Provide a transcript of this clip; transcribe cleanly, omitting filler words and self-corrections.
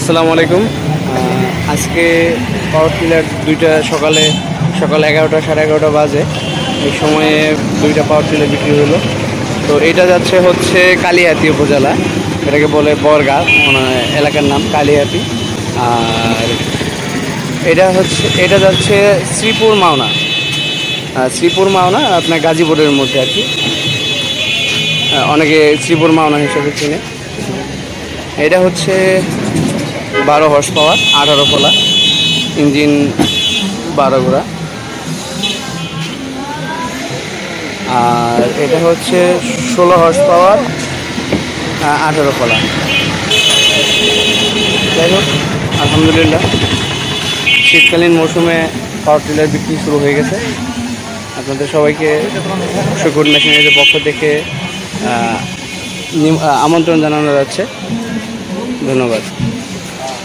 আসসালামু আলাইকুম। আজকে পাওয়ার টিলার দুইটা সকাল 11টা 11:30 বাজে এই সময়ে দুইটা পাওয়ার টিলার বিক্রি হলো। তো এটা যাচ্ছে হচ্ছে কালিহাতী উপজেলা, এটাকে বলে বরগাঁ, মানে এলাকার নাম কালিহাতী। আর এটা যাচ্ছে শ্রীপুর মাওনা আপনার গাজীপুরের মধ্যে আর কি। অনেকে শ্রীপুর মাওনা হিসেবে চিনে। এটা হচ্ছে 12 হর্স পাওয়ার, 18 ফলা, ইঞ্জিন 12 ঘোড়া। আর এটা হচ্ছে 16 হর্স পাওয়ার, 18 ফলা। যাই হোক, আলহামদুলিল্লাহ শীতকালীন মৌসুমে পাওয়ার টিলার বিক্রি শুরু হয়ে গেছে। আপনাদের সবাইকে শুকুর মেশিনারিজের পক্ষ থেকে আমন্ত্রণ জানানো যাচ্ছে। ধন্যবাদ।